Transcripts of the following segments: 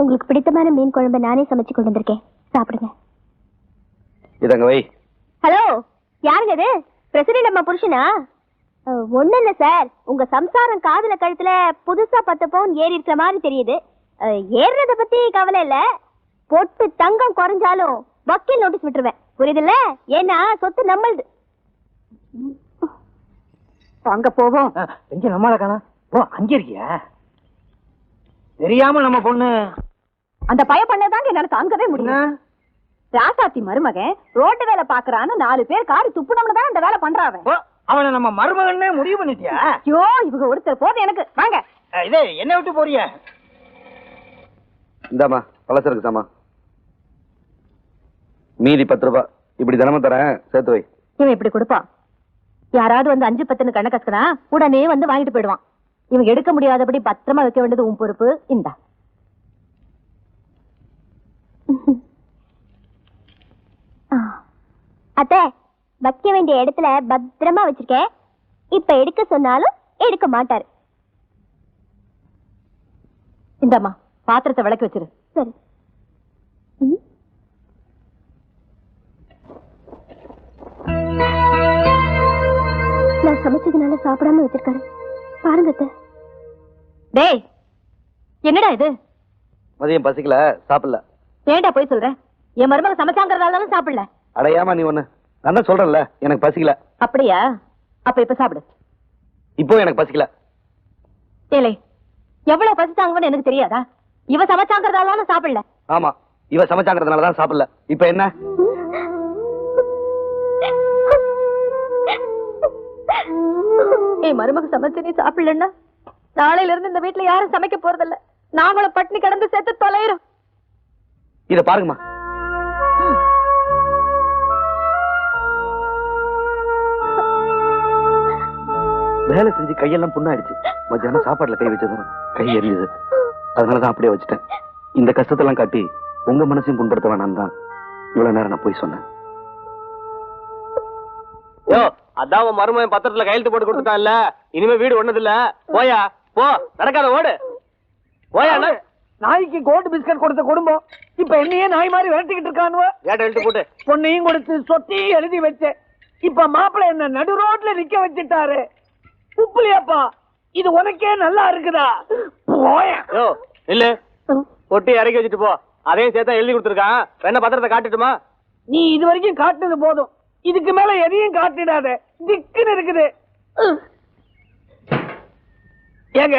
உங்களுக்கு பிடித்தமான மீன் குழம்பு நானே சமைச்சு கொண்டு வந்திருக்கேன், சாப்பிடுங்க. இதங்க வை. ஹலோ, யாருங்க இது? பிரசிடென்ட் அம்மா புருஷனா? ஒண்ணு இல்ல சார், உங்க சம்சாரம் காதுல கழுத்துல புதுசா 10 பவுன் ஏறி இருக்கிற மாதிரி தெரியுது. ஏறுறத பத்தி கவலை இல்ல, பொட்டு தங்கம் குறைஞ்சாலும் வக்கீல் நோட்டீஸ் விட்டுருவேன், புரியுதுல்ல? ஏன்னா சொத்து நம்மளுது. அங்க போவோம். எங்க நம்மள காணா? ஓ, அங்க இருக்கியா? தெரியாம நம்ம பொண்ணு அந்த பய பண்ணதாங்க என்னால தாங்கவே முடியும். ராசாத்தி மருமகன் ரோட்டு வேலை பாக்குறான்னு 4 பேர் காரி துப்புனம்னு தான் அந்த வேலை பண்றாவன். அவனை நம்ம மருமகன்னே முடிவு பண்ணிட்டியா? ஐயோ, இவங்க ஒருத்தர் போது எனக்கு. வாங்க. இதே என்ன விட்டு போறிய? இந்தாமா பலசருக்கு சாமா, மீதி 10 ரூபாய். இப்படி தினமும் தரேன், சேர்த்து வை. இவன் இப்படி கொடுப்பான். யாராவது வந்து 5 10 கண்ண கசக்கனா உடனே வந்து வாங்கிட்டு போயிடுவான். இவங்க எடுக்க முடியாதபடி பத்திரமா வைக்க வேண்டியது உன் பொறுப்பு. இந்தா. அத்தை, வைக்க வேண்டிய இடத்துல பத்திரமா வச்சிருக்கேன். இப்ப எடுக்க சொன்னாலும் எடுக்க மாட்டாரு. இந்தாம்மா, பாத்திரத்தை விளக்கி வச்சிரு. சரி. நான் சமைச்சதுனால சாப்பிடாம வச்சிருக்காரு பாருங்க அத்தை. டேய், என்னடா இது? மதியம் பசிக்கல, சாப்பிடல. ஏண்டா போய் சொல்றேன்? என் மருமக சமைச்சாங்கிறதால சாப்பிடல. அடையாம நீ ஒண்ணு, நான் தான் சொல்றேன்ல எனக்கு பசிக்கல. அப்படியா? அப்ப இப்ப சாப்பிடு. இப்போ எனக்கு பசிக்கல. ஏலே, எவ்வளவு பசிச்சாங்கன்னு எனக்கு தெரியாதா? இவ சமைச்சாங்கிறதால சாப்பிடல. ஆமா, இவ சமைச்சாங்கிறதுனாலதான் சாப்பிடல. இப்ப என்ன? ஏய், மருமக சமைச்சு நீ சாப்பிடலன்னா நாளையில இருந்து இந்த வீட்டுல யாரும் சமைக்க போறதில்ல. நாங்களும் பட்டினி கடந்து சேர்த்து தொலைறோம். இத பாருங்கம்மா. வேலை செஞ்சு கையெல்லாம் புண்ணாயிடுச்சு. மத்தியானம் சாப்பாட்டுல கை வச்சதும் கை எரியுது. அதனாலதான் அப்படியே வச்சுட்டேன். இந்த கஷ்டத்தெல்லாம் காட்டி உங்க மனசையும் புண்படுத்த வேணாம் தான் இவ்வளவு நேரம் நான் போய் சொன்னேன். யோ, அதான் மருமகன் பத்திரத்துல கையெழுத்து போட்டு கொடுத்துட்டான்ல, இனிமே வீடு ஒண்ணதில்ல. போயா போ, நடக்காத ஓடு. போயா. நாய்க்கு கோல்டு பிஸ்கட் கொடுத்த குடும்பம் இப்ப என்னையே நாய் மாதிரி விரட்டிக்கிட்டு இருக்கானுவ. ஏட்ட எழுத்து போட்டு பொண்ணையும் கொடுத்து சொத்தையும் எழுதி வச்சேன். இப்ப மாப்பிள்ளை என்ன நடு ரோட்ல நிக்க வச்சுட்டாரு. உப்புலியாப்பா, இது உனக்கே நல்லா இருக்குதா? போயா. யோ இல்ல, பொட்டி இறக்கி வச்சுட்டு போ. அதையும் சேர்த்தா எழுதி கொடுத்துருக்கான். என்ன பத்திரத்தை காட்டுட்டுமா? நீ இது வரைக்கும் காட்டுனது போதும், இதுக்கு மேல எதையும் காட்டிடாத. திக்குன்னு இருக்குது. ஏங்க,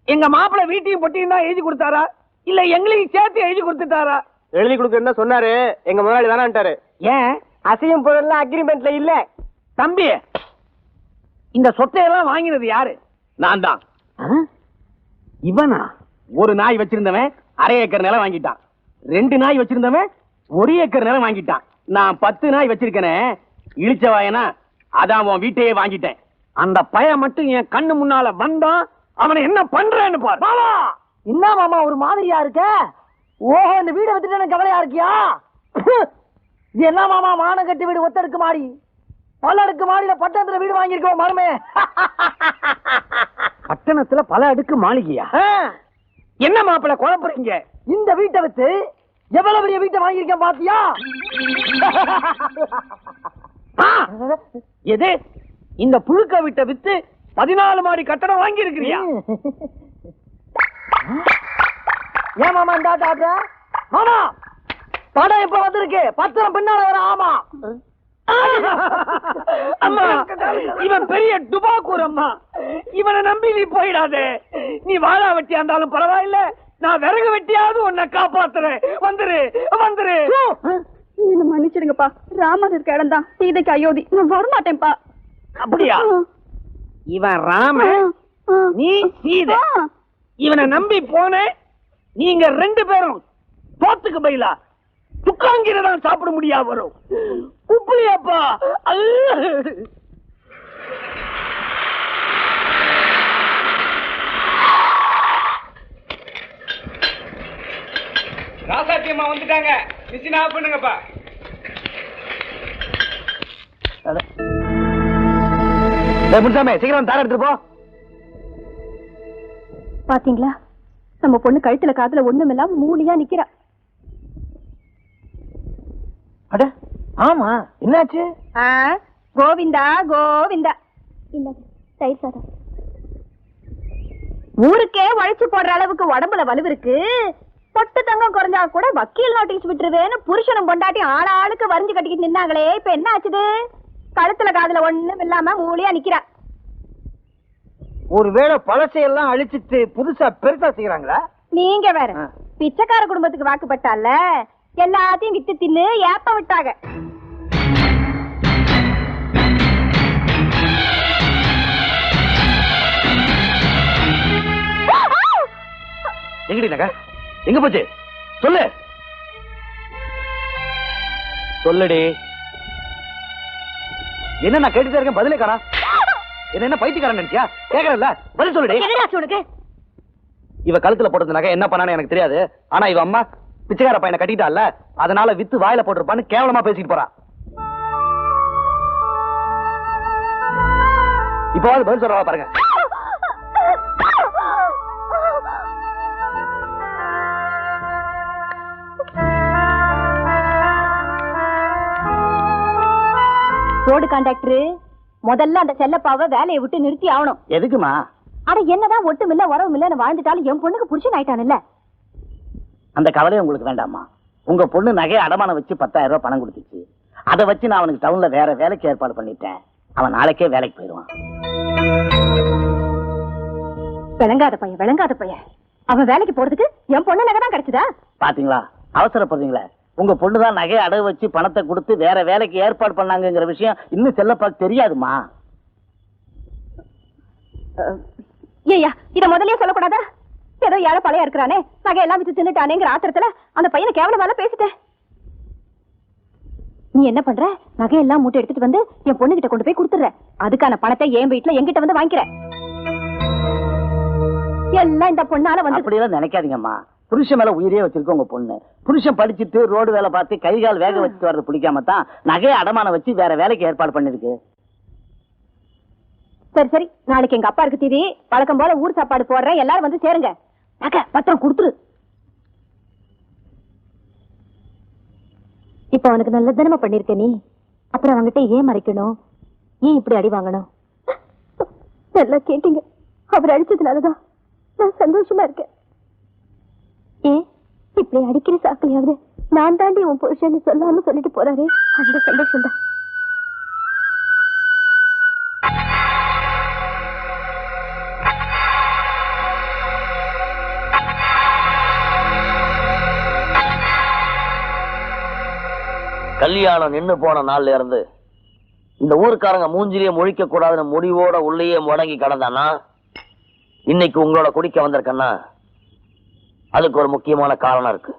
எங்க மாப்பிள்ளை வீட்டையும் பொட்டியும் தான் எழுதி கொடுத்தாரா, இல்ல எங்களையும் சேர்த்து எழுதி கொடுத்துட்டாரா? எழுதி கொடுக்க சொன்னாரு, எங்க முதலாளி வேணான்ட்டாரு. ஏன் அசையும் பொருள்லாம் அக்ரிமெண்ட்ல இல்ல? தம்பி, இந்த சொத்தையெல்லாம் வாங்கினது யாரு? நான் தான். இவனா? ஒரு நாய் வச்சிருந்தவன் 1/2 ஏக்கர் நிலம் வாங்கிட்டான். 2 நாய் வச்சிருந்தவன் 1 ஏக்கர் நிலம் வாங்கிட்டான். நான் 10 நாய் வச்சிருக்கேனே, இழிச்ச வாயனா, அதான் உன் வீட்டையே வாங்கிட்டேன். அந்த பையன் மட்டும் என் கண்ணு முன்னால வந்தான், அவனை என்ன பண்றேன்னு பாரு. மாமா, என்ன மாமா ஒரு மாதிரியா இருக்க? ஓஹோ, இந்த வீடை வித்துட்டு கவலையா இருக்கியா? இது என்ன மாமா, மானம் கட்டி வீடு ஒத்தடுக்கு மாறி, பல அடுக்கு மாடியில பட்டணத்துல வீடு வாங்கியிருக்கோம் மருமே. பட்டணத்துல பல அடுக்கு மாளிகையா? என்ன மாப்பிள்ள குழப்பறீங்க? இந்த வீட்டை வித்து எவ்வளவு பெரிய வீட்டை வாங்கியிருக்கேன் பாத்தியா? எது? இந்த புழுக்க வீட்டை வித்து 14 மாடி கட்டடம் வாங்கி இருக்கிறியா? ஏன் மாமா இந்த ஆட்ட? மாமா, படம் இப்ப வந்திருக்கு, பத்திரம் பின்னால வர. ஆமா அம்மா, இவன் பெரிய டுபாக்கூர் அம்மா. இவனை நம்பி நீ போயிடாதே. நீ வாழா வெட்டியா இருந்தாலும் பரவாயில்ல, நான் விறகு வெட்டியாவது உன்னை காப்பாத்துறேன். வந்துரு வந்துரு. என்ன மன்னிச்சிடுங்கப்பா, ராமர் இருக்க இடம் தான் சீதைக்கு அயோத்தி. நான் வரமாட்டேன்ப்பா. அப்படியா? இவன் ராமன், நீ சீதை. இவனை நம்பி போன நீங்க 2 பேரும் போத்துக்கு பயிலா துக்காங்கிறதான் சாப்பிட முடியா வரும். உப்புலியாப்பா. ராசாத்தியம்மா வந்துட்டாங்க, மிஷின் ஆஃப் பண்ணுங்கப்பா. முன்சாமி, சீக்கிரம் தார எடுத்துட்டு போ. பாத்தீங்களா, நம்ம பொண்ணு கழுத்துல காதுல ஒண்ணுமில்லாம மூலியா நிக்கிறா. அட ஆமா, என்னாச்சு? கோவிந்தா கோவிந்தா. இல்ல தயிர் சாதம். ஊருக்கே உழைச்சு போடுற அளவுக்கு உடம்புல வலு இருக்கு. பொட்டு தங்கம் குறைஞ்சா கூட வக்கீல் நோட்டீஸ் விட்டுருவேன்னு புருஷனும் பொண்டாட்டி ஆளாளுக்கு வரைஞ்சு கட்டிக்கிட்டு நின்னாங்களே, இப்ப என்ன ஆச்சுது? கழுத்துல காதுல ஒண்ணும் இல்லாம மூலியா நிக்கிறா. ஒருவேளை பழசையெல்லாம் அழிச்சிட்டு புதுசா பெருசா செய்யறாங்களா? நீங்க வேற பிச்சைக்கார குடும்பத்துக்கு வாக்குப்பட்டால எல்லாத்தையும் வித்து தின்னு ஏப்ப விட்டாங்க. எங்கடி நகை? எங்க போச்சு? சொல்லு சொல்லுடி. என்ன நான் கேட்டுட்டே இருக்கேன், பதிலே காணா. என்ன பைத்தியக்காரன் நினைச்சியா? கேக்குறல்ல, பதில் சொல்லுடி. உனக்கு இவ கழுத்துல போட்டது நகை என்ன பண்ணான்னு எனக்கு தெரியாது. ஆனா இவ அம்மா பிச்சைக்கார பையனை கட்டிட்டால, அதனால வித்து வாயில போட்டிருப்பான்னு கேவலமா பேசிட்டு போறா. இப்போவாது பதில் சொல்றா பாருங்க. ரோடு கான்ட்ராக்டர் முதல்ல அந்த செல்லப்பாவை வேலையை விட்டு நிறுத்தி ஆகணும். எதுக்குமா? அட என்னதான் ஒட்டும் இல்ல உறவும் இல்ல வாழ்ந்துட்டாலும் என் பொண்ணுக்கு புருஷன் ஆயிட்டான்ல. அந்த கவலையை உங்களுக்கு வேண்டாமா? உங்க பொண்ணு நகையை அடமானம் வச்சு 10,000 ரூபாய் பணம் கொடுத்துச்சு. அதை வச்சு நான் அவனுக்கு டவுன்ல வேற வேலைக்கு ஏற்பாடு பண்ணிட்டேன். அவன் நாளைக்கே வேலைக்கு போயிடுவான். விளங்காத பையன் அவன் வேலைக்கு போறதுக்கு என் பொண்ணு நகை தான் கிடைச்சதா? பாத்தீங்களா, அவசரப்படுறீங்களே. உங்க பொண்ணுதான் நகையை அடகு வச்சு பணத்தை கொடுத்து வேற வேலைக்கு ஏற்பாடு பண்ணாங்கிற விஷயம் இன்னும் செல்லப்பாக்கு தெரியாதுமா. ஏய்யா, இத முதல்லயே சொல்லக்கூடாதா? ஏதோ ஏழை பழைய இருக்கிறானே, நகையெல்லாம் வித்து தின்னுட்டானேங்கிற ஆத்திரத்துல அந்த பையனை கேவலமால பேசிட்டேன். நீ என்ன பண்ற? நகையெல்லாம் மூட்டை எடுத்துட்டு வந்து என் பொண்ணு கிட்ட கொண்டு போய் கொடுத்துற. அதுக்கான பணத்தை என் வீட்டுல என்கிட்ட வந்து வாங்கிக்கிற. எல்லாம் இந்த பொண்ணால வந்து. அப்படியெல்லாம் நினைக்காதீங்கம்மா. புருஷன் மேல உயிரே வச்சிருக்க உங்க பொண்ணு. புருஷன் படிச்சுட்டு ரோடு வேலை பார்த்து கை கால் வேக வச்சுட்டு வர்றது பிடிக்காம தான் நகையை அடமானம் வச்சு வேற வேலைக்கு ஏற்பாடு பண்ணிருக்கு. சரி சரி, நாளைக்கு எங்க அப்பா இருக்கு தீதி வழக்கம் போல ஊர் சாப்பாடு போடுறேன், எல்லாரும் வந்து சேருங்க. நகை பத்திரம் கொடுத்துரு. இப்ப அவனுக்கு நல்ல தினமா பண்ணிருக்க நீ, அப்புறம் அவங்கிட்ட ஏன் மறைக்கணும்? ஏன் இப்படி அடி வாங்கணும்? நல்லா கேட்டீங்க. அவர் அடிச்சதுனாலதான் நான் சந்தோஷமா இருக்கேன். ஏன் இப்படி அடிக்கிற சாக்கலையாவது நான் தாண்டி உன் புருஷன்னு சொல்லாம சொல்லிட்டு போறாரு, அந்த சந்தோஷம் தான். கல்யாணம் நின்னு போன நாள்ல இருந்து இந்த ஊருக்காரங்க மூஞ்சிலேயே முழிக்க கூடாதுன்னு முடிவோட உள்ளேயே முடங்கி கிடந்தானா, இன்னைக்கு உங்களோட குடிக்க வந்திருக்கேன்னா அதுக்கு ஒரு முக்கியமான காரணம் இருக்கு.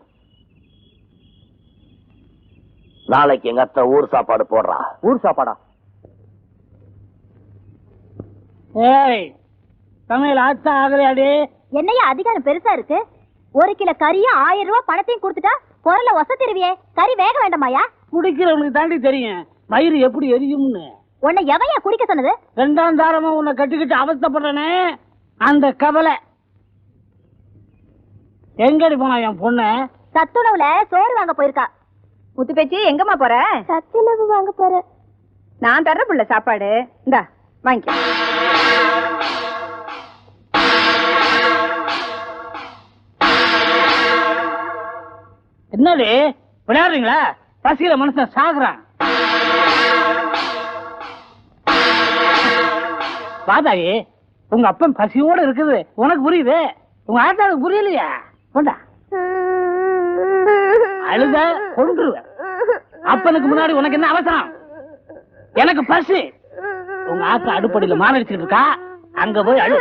நாளைக்கு எங்க அத்தை ஊர் சாப்பாடு போடுறா. ஊர் சாப்பாடா? ஏய், சமையல் ஆச்சா ஆகலையாடி? என்னையா அதிகாரம் பெருசா இருக்கு? 1 கிலோ கறியும் 1000 ரூபாய் பணத்தையும் கொடுத்துட்டா பொருளை ஒசத்திருவியே. கறி வேக வேண்டாமாயா? குடிக்கிறவனுக்கு தாண்டி தெரியும் வயிறு எப்படி எரியும்னு. உன்னை எவையா குடிக்க சொன்னது? 2ஆம் தாரமா உன்னை கட்டிக்கிட்டு அவஸ்தைப்படுறனே, அந்த கவலை. எங்கடி போனா என் பொண்ணு? சத்துணவுல சோறு வாங்க போயிருக்கா. முத்து பேச்சு எங்கம்மா போற? சத்துணவு வாங்க போற. நான் தர்ற புள்ள சாப்பாடு இந்தா வாங்கிக்க. என்னடி விளையாடுறீங்களா? பசியில மனுஷன் சாகுறான். பாதாயி, உங்க அப்பன் பசியோட இருக்குது உனக்கு புரியுது, உங்க ஆத்தாளுக்கு புரியலையா? கொண்டா அழுத கொன்றுவேன். அப்பனுக்கு முன்னாடி உனக்கு என்ன அவசரம்? எனக்கு பசி. உங்க ஆத்தா அடுப்படியில மாரடிச்சுட்டு இருக்கா, அங்க போய் அழு.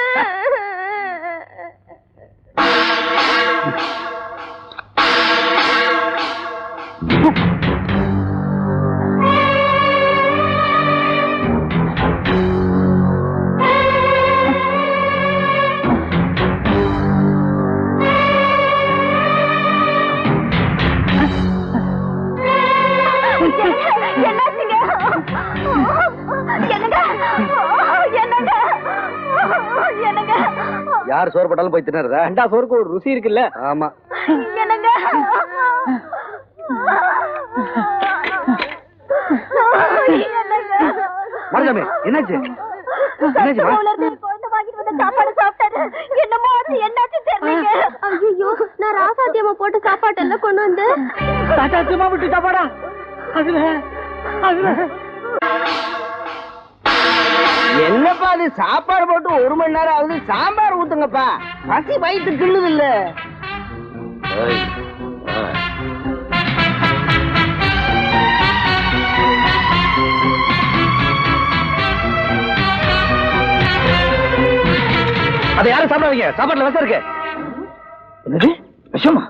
யார் சோறு போட்டாலும் போய் தின்னறதா? ரெண்டா சோறுக்கு ஒரு ருசி இருக்குல்ல. ஆமா. என்னங்க மருதாமே என்னாச்சு? என்னாச்சுமா? குழந்தை வாங்கிட்டு வந்த சாப்பாடு சாப்பிட்டாரு. என்னமோ அது என்னாச்சு தெரியல. ஐயோ, நான் ராசாத்தியம்மா போட்டு சாப்பாடு எல்லாம் கொண்டு வந்து சத்தியமா விட்டு சாப்பாடா? அதுல என்னப்பா அது சாப்பாடு போட்டு 1 மணி நேரம் ஆகுது, சாம்பார் ஊத்துங்கப்பா, பசி வயிற்று கிள்ளுது இல்ல. ஏய், ஆ. அதை யாரும் சாப்பிடாதீங்க, சாப்பாட்டுல விஷம் இருக்கு. என்னது விஷமா?